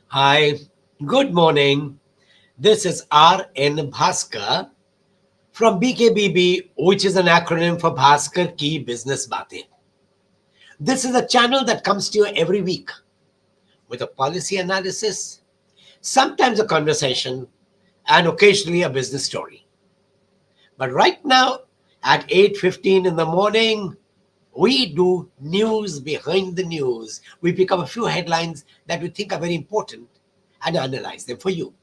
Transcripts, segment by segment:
Hi, good morning. This is R.N. Bhaskar from BKBB, which is an acronym for Bhaskar Ki Business Baatein. This is a channel that comes to you every week with a policy analysis, sometimes a conversation, and occasionally a business story. But right now, at 8:15 in the morning, we do news behind the news. We pick up a few headlines that we think are very important and analyze them for you.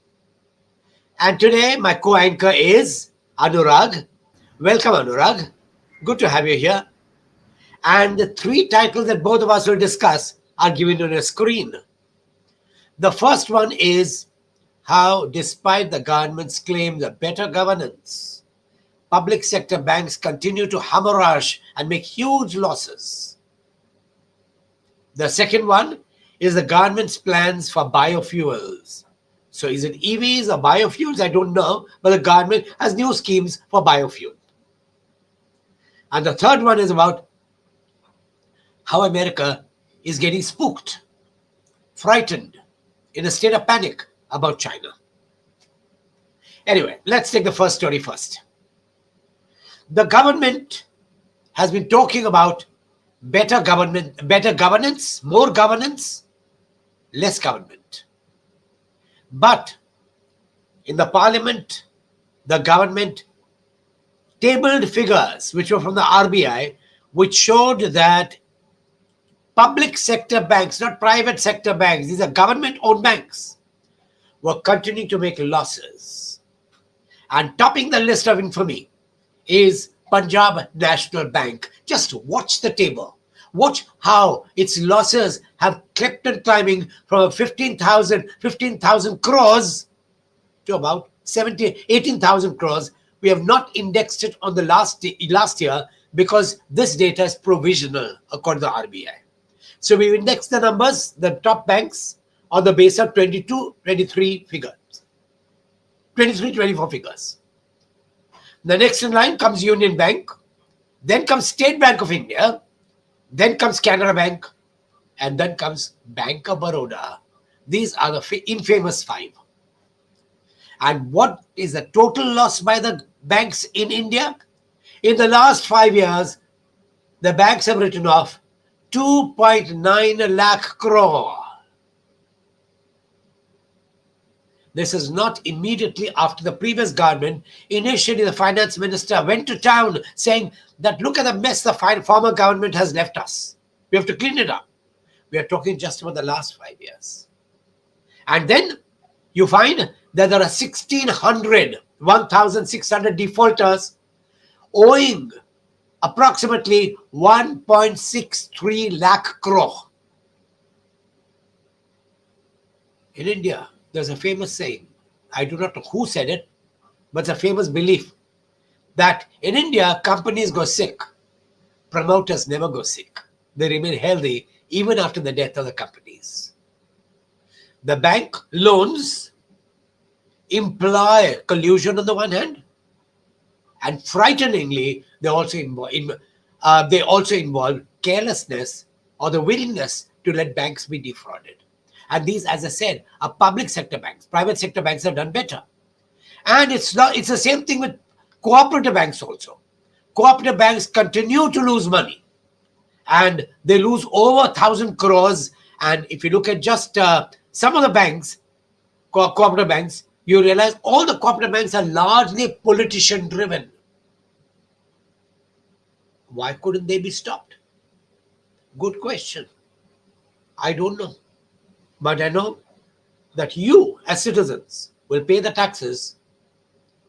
And today, my co anchor is Anurag. Welcome, Anurag. Good to have you here. And the three titles that both of us will discuss are given on a screen. The first one is how, despite the government's claims of better governance, public sector banks continue to hemorrhage and make huge losses. The second one is the government's plans for biofuels. So is it EVs or biofuels? I don't know, but the government has new schemes for biofuel. And the third one is about how America is getting spooked, frightened, in a state of panic about China. Anyway, let's take the first story first. The government has been talking about better governance, more governance, less government. But in the parliament, the government tabled figures which were from the RBI, which showed that public sector banks, not private sector banks, these are government owned banks, were continuing to make losses. And topping the list of infamy is Punjab National Bank. Just watch the table. Watch how its losses have kept on climbing from 15,000 crores to about 18,000 crores. We have not indexed it on the last year because this data is provisional according to the RBI. So we index the numbers, the top banks, on the base of 22, 23 figures. 23, 24 figures. The next in line comes Union Bank, then comes State Bank of India, then comes Canara Bank, and then comes Bank of Baroda. These are the infamous five. And what is the total loss by the banks in India? In the last 5 years, the banks have written off 2.9 lakh crore. This is not immediately after the previous government. Initially, the finance minister went to town saying that look at the mess the former government has left us. We have to clean it up. We are talking just about the last 5 years. And then you find that there are 1,600 defaulters owing approximately 1.63 lakh crore. In India, there's a famous saying, I do not know who said it, but it's a famous belief that in India, companies go sick, promoters never go sick. They remain healthy even after the death of the companies. The bank loans imply collusion on the one hand, and frighteningly, they also involve carelessness or the willingness to let banks be defrauded. And these, as I said, are public sector banks. Private sector banks have done better. And it's the same thing with cooperative banks also. Cooperative banks continue to lose money. And they lose over 1,000 crores. And if you look at just some of the banks, cooperative banks, you realize all the cooperative banks are largely politician driven. Why couldn't they be stopped? Good question. I don't know. But I know that you, as citizens, will pay the taxes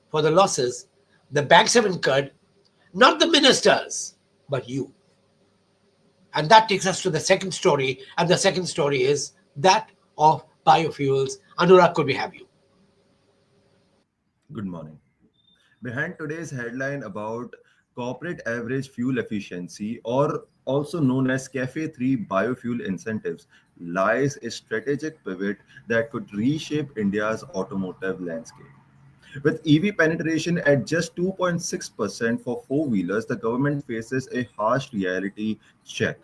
for the losses the banks have incurred, not the ministers, but you. And that takes us to the second story. And the second story is that of biofuels. Anurag, could we have you? Good morning. Behind today's headline about corporate average fuel efficiency, or also known as Cafe 3 biofuel incentives, lies a strategic pivot that could reshape India's automotive landscape. With EV penetration at just 2.6% for four wheelers, the government faces a harsh reality check.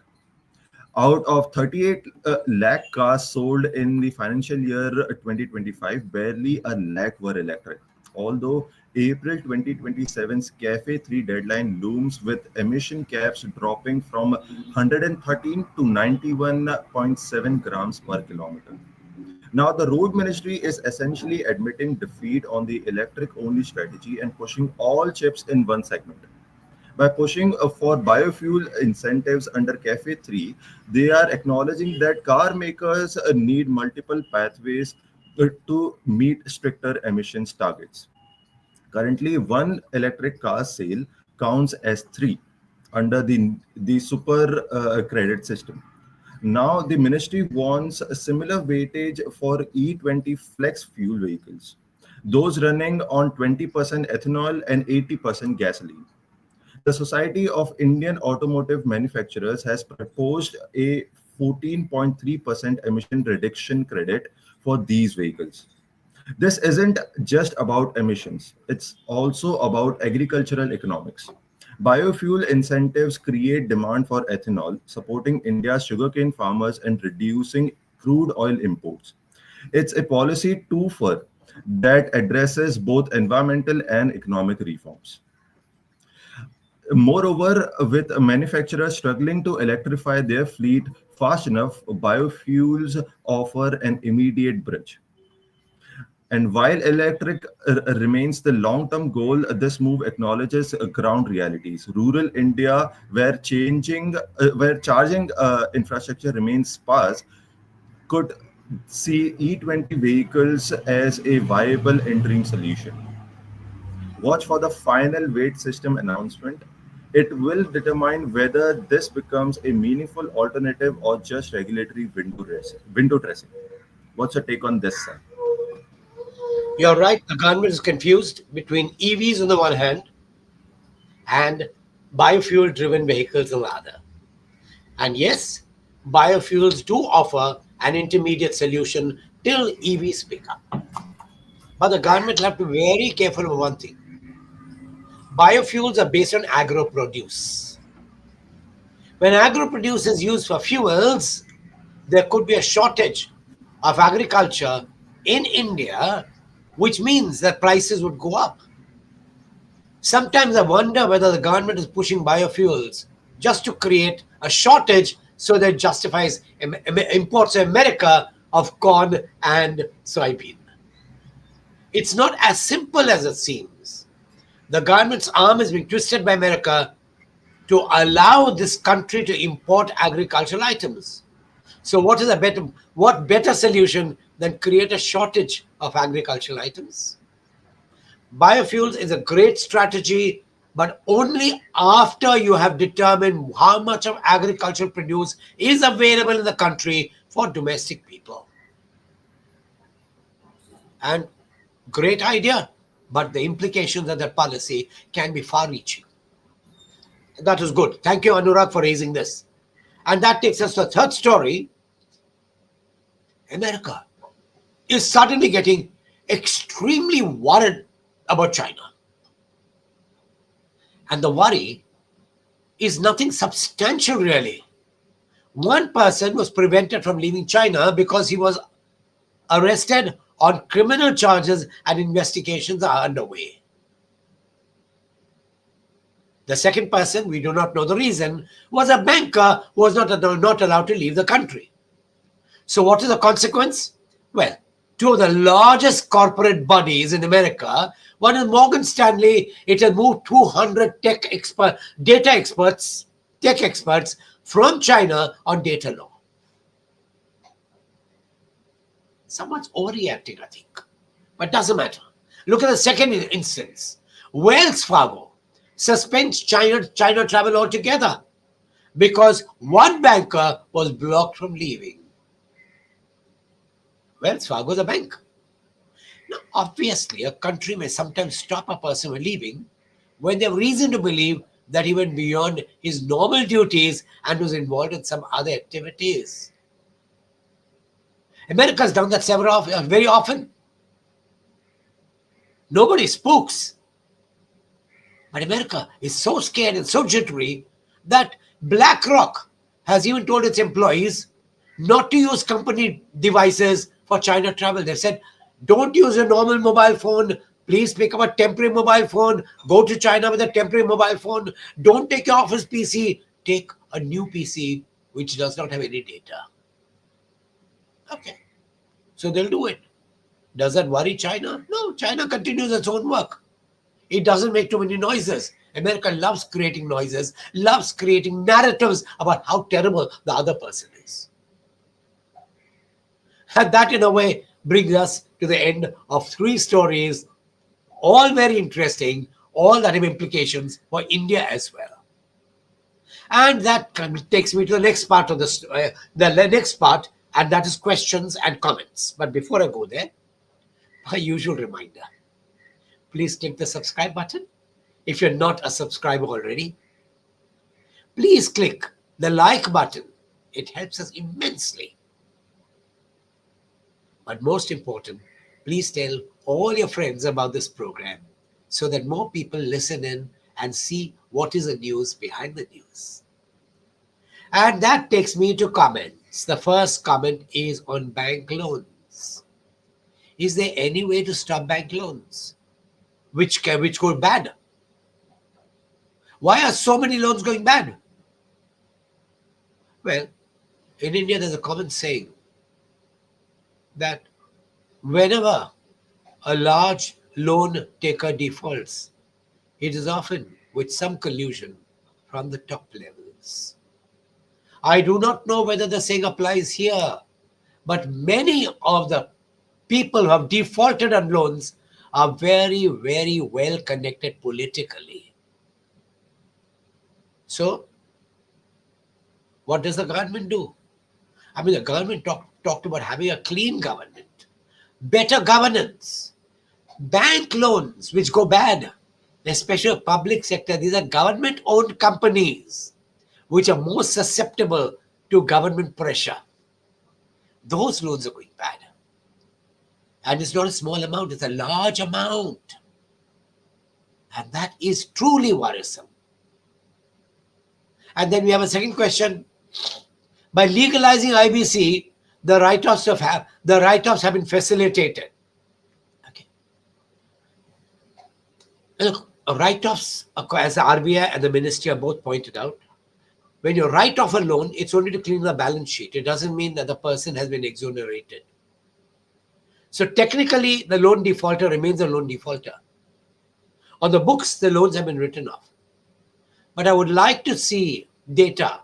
Out of 38 lakh cars sold in the financial year 2025, barely a lakh were electric. Although April 2027's Cafe 3 deadline looms with emission caps dropping from 113 to 91.7 grams per kilometer. Now, the road ministry is essentially admitting defeat on the electric only strategy and pushing all chips in one segment. By pushing for biofuel incentives under CAFE 3, they are acknowledging that car makers need multiple pathways to meet stricter emissions targets. Currently, one electric car sale counts as three under the super credit system. Now, the ministry wants a similar weightage for E20 flex fuel vehicles, those running on 20% ethanol and 80% gasoline. The Society of Indian Automotive Manufacturers has proposed a 14.3% emission reduction credit for these vehicles. This isn't just about emissions, it's also about agricultural economics. Biofuel incentives create demand for ethanol, supporting India's sugarcane farmers and reducing crude oil imports. It's a policy twofer that addresses both environmental and economic reforms. Moreover, with manufacturers struggling to electrify their fleet fast enough, biofuels offer an immediate bridge. And while electric remains the long-term goal, this move acknowledges ground realities. Rural India, where charging infrastructure remains sparse, could see E20 vehicles as a viable interim solution. Watch for the final weight system announcement. It will determine whether this becomes a meaningful alternative or just regulatory window dressing. What's your take on this, sir? You're right. The government is confused between EVs on the one hand and biofuel driven vehicles on the other. And yes, biofuels do offer an intermediate solution till EVs pick up. But the government will have to be very careful of one thing. Biofuels are based on agro produce. When agro produce is used for fuels, there could be a shortage of agriculture in India, which means that prices would go up. Sometimes I wonder whether the government is pushing biofuels just to create a shortage so that it justifies imports to America of corn and soybean. It's not as simple as it seems. The government's arm is being twisted by America to allow this country to import agricultural items. So what better solution than create a shortage of agricultural items? Biofuels is a great strategy, but only after you have determined how much of agricultural produce is available in the country for domestic people. And great idea, but the implications of that policy can be far reaching. That is good. Thank you, Anurag, for raising this. And that takes us to the third story. America is suddenly getting extremely worried about China. And the worry is nothing substantial, really. One person was prevented from leaving China because he was arrested on criminal charges and investigations are underway. The second person, we do not know the reason, was a banker who was not allowed to leave the country. So, what is the consequence? Well, two of the largest corporate bodies in America, one is Morgan Stanley, it has moved 200 tech experts from China on data law. Someone's overreacting, I think. But doesn't matter. Look at the second instance. Wells Fargo suspends China travel altogether because one banker was blocked from leaving. Wells Fargo is a bank. Now, obviously, a country may sometimes stop a person from leaving when they have reason to believe that he went beyond his normal duties and was involved in some other activities. America has done that very often. Nobody spooks. But America is so scared and so jittery that BlackRock has even told its employees not to use company devices for China travel. They've said, don't use a normal mobile phone. Please pick up a temporary mobile phone. Go to China with a temporary mobile phone. Don't take your office PC. Take a new PC which does not have any data. Okay. So they'll do it. Does that worry China? No, China continues its own work. It doesn't make too many noises. America loves creating noises, loves creating narratives about how terrible the other person is. And that, in a way, brings us to the end of 3 stories, all very interesting, all that have implications for India as well. And that takes me to the next part of the next part, and that is questions and comments. But before I go there, my usual reminder: please click the subscribe button if you're not a subscriber already. Please click the like button. It helps us immensely. But most important, please tell all your friends about this program so that more people listen in and see what is the news behind the news. And that takes me to comments. The first comment is on bank loans. Is there any way to stop bank loans which go bad? Why are so many loans going bad? Well, in India, there's a common saying that whenever a large loan taker defaults, it is often with some collusion from the top levels. I do not know whether the saying applies here, but many of the people who have defaulted on loans are very, very well connected politically. So, what does the government do? I mean, the government talked about having a clean government, better governance, bank loans which go bad, especially public sector. These are government-owned companies which are more susceptible to government pressure. Those loans are going bad. And it's not a small amount, it's a large amount. And that is truly worrisome. And then we have a second question. By legalizing IBC, the write-offs have been facilitated. Okay. Look, write-offs, as the RBI and the ministry have both pointed out, when you write off a loan, it's only to clean the balance sheet. It doesn't mean that the person has been exonerated. So technically, the loan defaulter remains a loan defaulter. On the books, the loans have been written off. But I would like to see data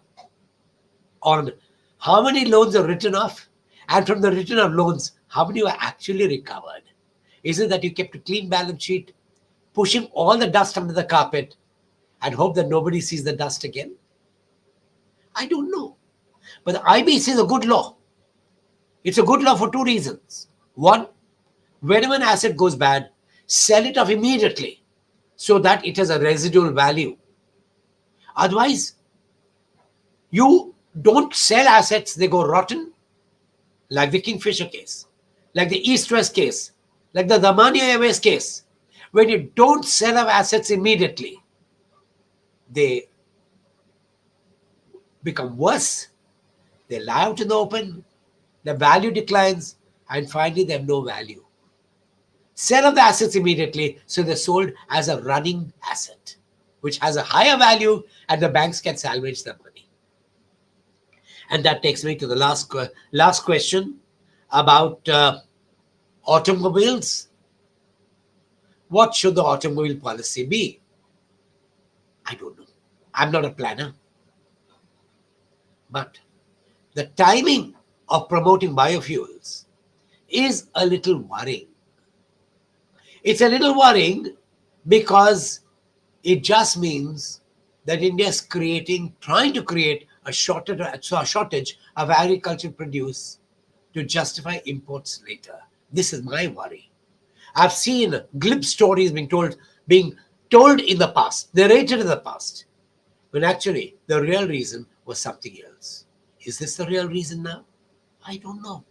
on how many loans are written off, and from the written off loans, how many were actually recovered. Is it that you kept a clean balance sheet, pushing all the dust under the carpet, and hope that nobody sees the dust again? I don't know. But the IBC is a good law. It's a good law for 2 reasons. One, whenever an asset goes bad, sell it off immediately so that it has a residual value. Otherwise, you don't sell assets, they go rotten, like the Kingfisher case, like the East-West case, like the Damania Airways case. When you don't sell off assets immediately, they become worse, they lie out in the open, the value declines, and finally they have no value. Sell off the assets immediately, so they're sold as a running asset, which has a higher value, and the banks can salvage the money. And that takes me to the last question about automobiles. What should the automobile policy be? I don't know. I'm not a planner. But the timing of promoting biofuels is a little worrying. It's a little worrying because it just means that India is trying to create a shortage of agricultural produce to justify imports later. This is my worry. I've seen glib stories being told in the past, narrated in the past, when actually the real reason was something else. Is this the real reason now? I don't know.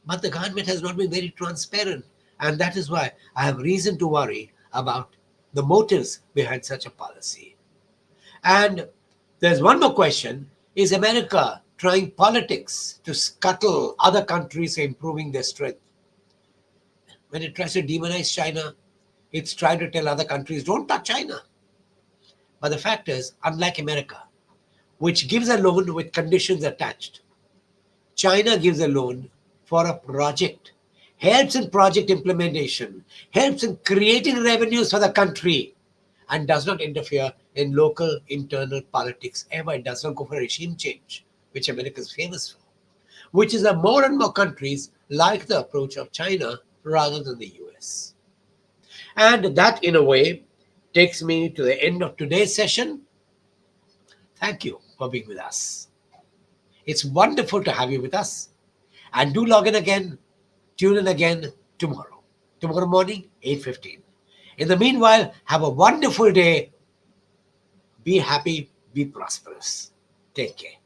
But the government has not been very transparent, and that is why I have reason to worry about the motives behind such a policy. And there's one more question. Is America trying politics to scuttle other countries improving their strength? When it tries to demonize China, it's trying to tell other countries, don't touch China. But the fact is, unlike America, which gives a loan with conditions attached, China gives a loan for a project, helps in project implementation, helps in creating revenues for the country, and does not interfere in local internal politics ever. It does not go for regime change, which America is famous for, which is that more and more countries like the approach of China rather than the US. And that, in a way, takes me to the end of today's session. Thank you for being with us. It's wonderful to have you with us. And do log in again, tune in again tomorrow morning, 8:15. In the meanwhile, have a wonderful day. Be happy, be prosperous. Take care.